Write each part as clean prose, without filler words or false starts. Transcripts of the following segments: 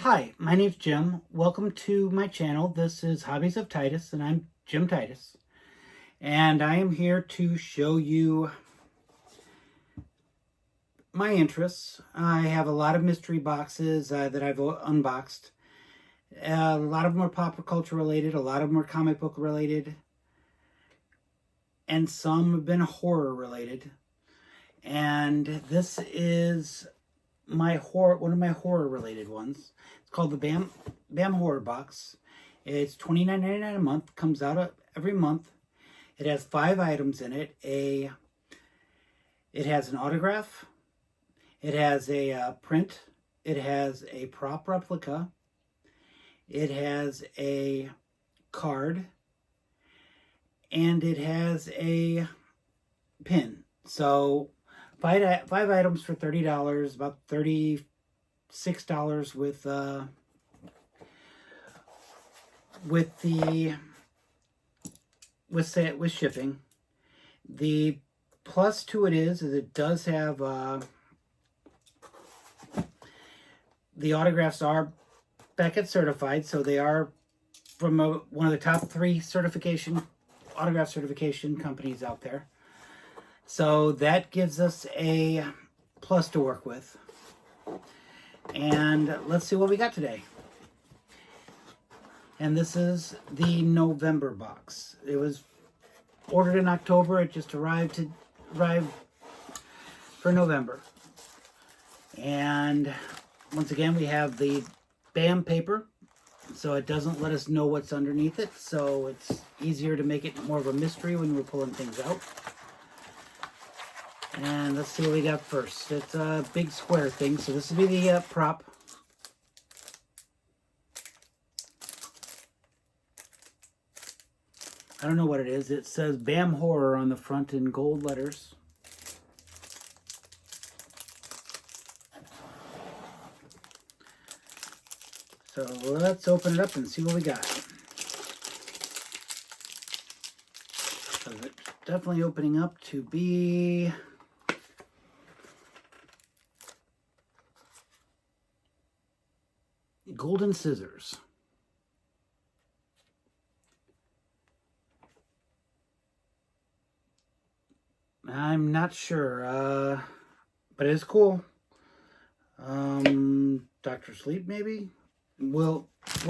Hi, my name's Jim. Welcome to my channel. This is Hobbies of Titus, and I'm Jim Titus. And I am here to show you my interests. I have a lot of mystery boxes that I've unboxed. A lot of them are pop culture related, a lot of them are comic book related, and some have been horror related. And this is one of my horror related ones. It's called the Bam Horror Box. It's $29.99 a month. Comes out every month. It has 5 items in it. It has an autograph. It has a print. It has a prop replica. It has a card. And it has a pin. So five items for $30, about $36 with shipping. The plus to it is it does have the autographs are Beckett certified, so they are from one of the top 3 autograph certification companies out there. So that gives us a plus to work with. And let's see what we got today. And this is the November box. It was ordered in October. It just arrived for November. And once again, we have the BAM paper, so it doesn't let us know what's underneath it. So it's easier to make it more of a mystery when we're pulling things out. And let's see what we got first. It's a big square thing, so this will be the prop. I don't know what it is. It says BAM Horror on the front in gold letters. So let's open it up and see what we got. So it's definitely opening up to be golden scissors. I'm not sure, but it's cool. Dr. Sleep, maybe? We'll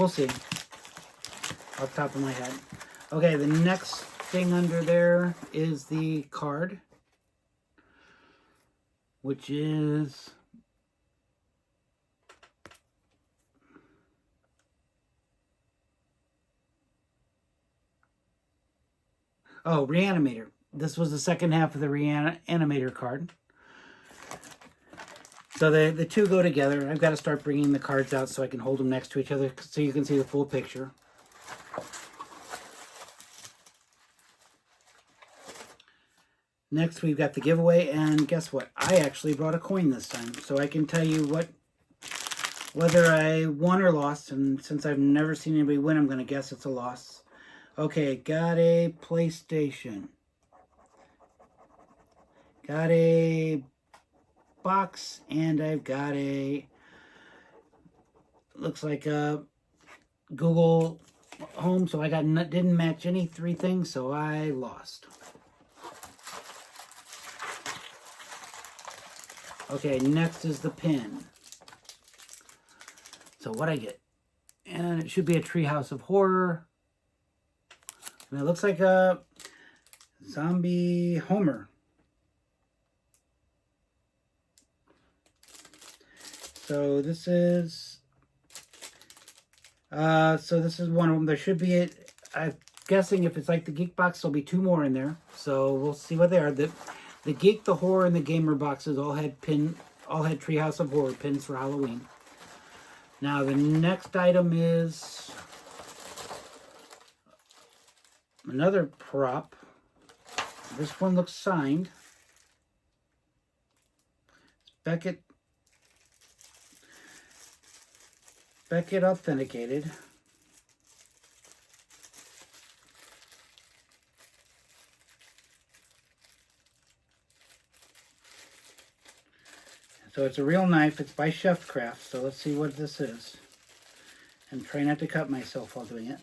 see. Off the top of my head. Okay, the next thing under there is the card, which is Reanimator. This was the second half of the Reanimator card. So the two go together. I've got to start bringing the cards out so I can hold them next to each other so you can see the full picture. Next, we've got the giveaway, and guess what? I actually brought a coin this time, so I can tell you whether I won or lost, and since I've never seen anybody win, I'm going to guess it's a loss. Okay, got a PlayStation. Got a box, and I've got looks like a Google Home, so I didn't match any 3 things, so I lost. Okay, next is the pin. So what I get, and it should be a Treehouse of Horror. And it looks like a zombie Homer. So this is one of them. There should be I'm guessing if it's like the Geek box, there'll be 2 more in there. So we'll see what they are. The Geek, the Horror, and the Gamer boxes all had Treehouse of Horror pins for Halloween. Now the next item is another prop. This one looks signed. It's Beckett authenticated. So it's a real knife. It's by Chef Craft. So let's see what this is. And try not to cut myself while doing it.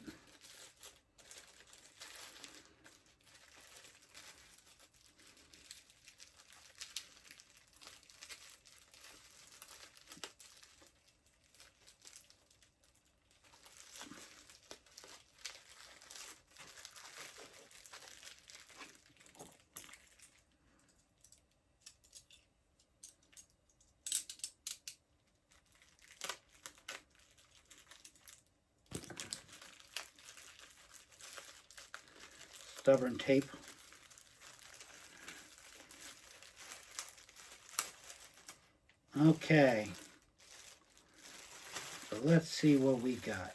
Stubborn tape. Okay. So let's see what we got.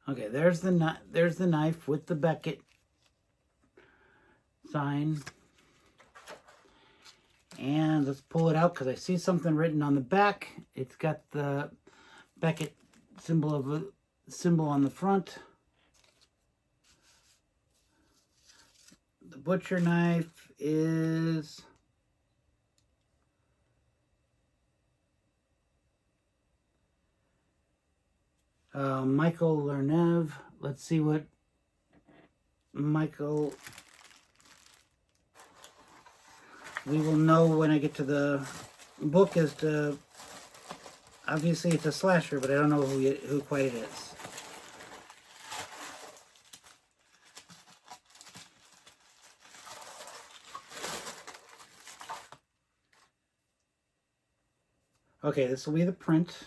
Okay, there's the knife with the Beckett sign. And let's pull it out because I see something written on the back. It's got the Beckett symbol on the front. The butcher knife is Michael Lernev. Let's see what Michael... We will know when I get to the book as to... Obviously it's a slasher, but I don't know who quite it is. Okay, this will be the print.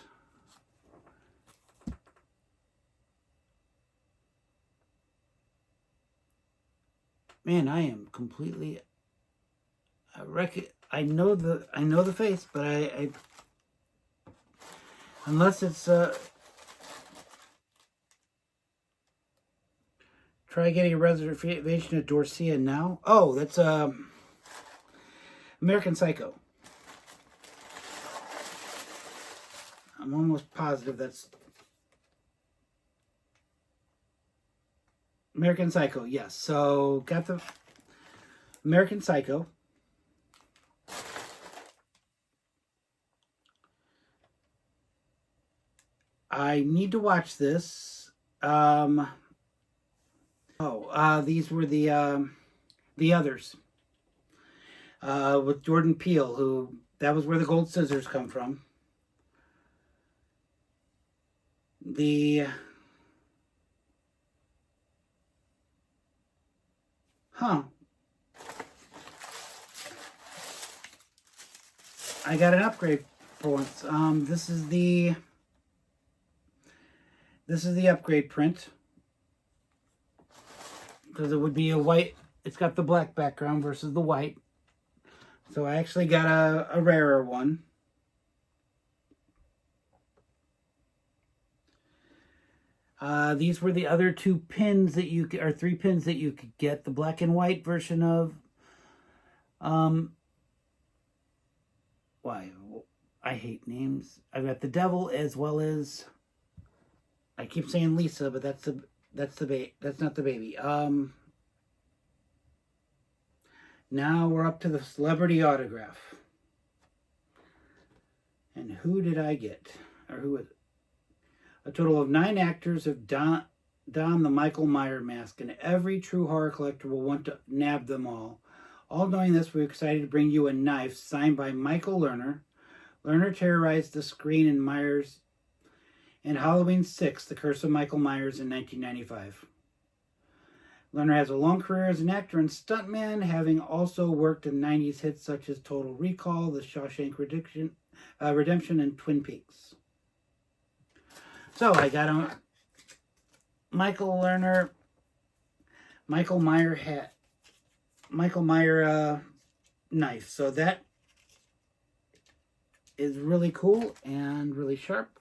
Man, I am completely... I know the face, but I unless it's try getting a reservation at Dorsia now. Oh, that's American Psycho. I'm almost positive that's American Psycho. Yes. So got the American Psycho. I need to watch this. These were the others. With Jordan Peele, that was where the gold scissors come from. I got an upgrade for once. This is the upgrade print. Because it would be a white, it's got the black background versus the white. So I actually got a rarer one. These were the other two pins that or 3 pins that you could get. The black and white version of, I hate names. I've got the devil as well as, I keep saying Lisa, but that's not the baby. Now we're up to the celebrity autograph. And who did I get? Or who was it? A total of 9 actors have donned the Michael Myers mask, and every true horror collector will want to nab them all. All knowing this, we're excited to bring you a knife signed by Michael Lerner. Lerner terrorized the screen in Halloween 6, The Curse of Michael Myers in 1995. Lerner has a long career as an actor and stuntman, having also worked in 90s hits such as Total Recall, The Shawshank Redemption, and Twin Peaks. So I got a Michael Lerner, Michael Myers hat, Michael Myers knife. So that is really cool and really sharp.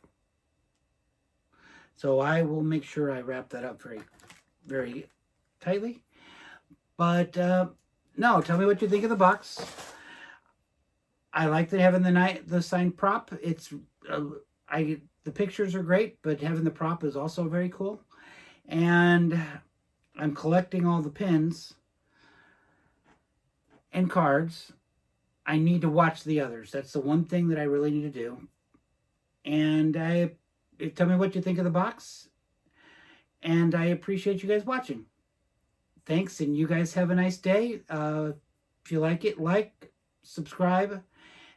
So I will make sure I wrap that up very, very tightly. But no, tell me what you think of the box. I like that having the signed prop. It's the pictures are great, but having the prop is also very cool. And I'm collecting all the pins and cards. I need to watch the others. That's the one thing that I really need to do. And tell me what you think of the box. And I appreciate you guys watching. Thanks, and you guys have a nice day. If you like it, like, subscribe,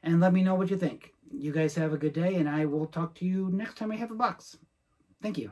and let me know what you think. You guys have a good day, and I will talk to you next time I have a box. Thank you.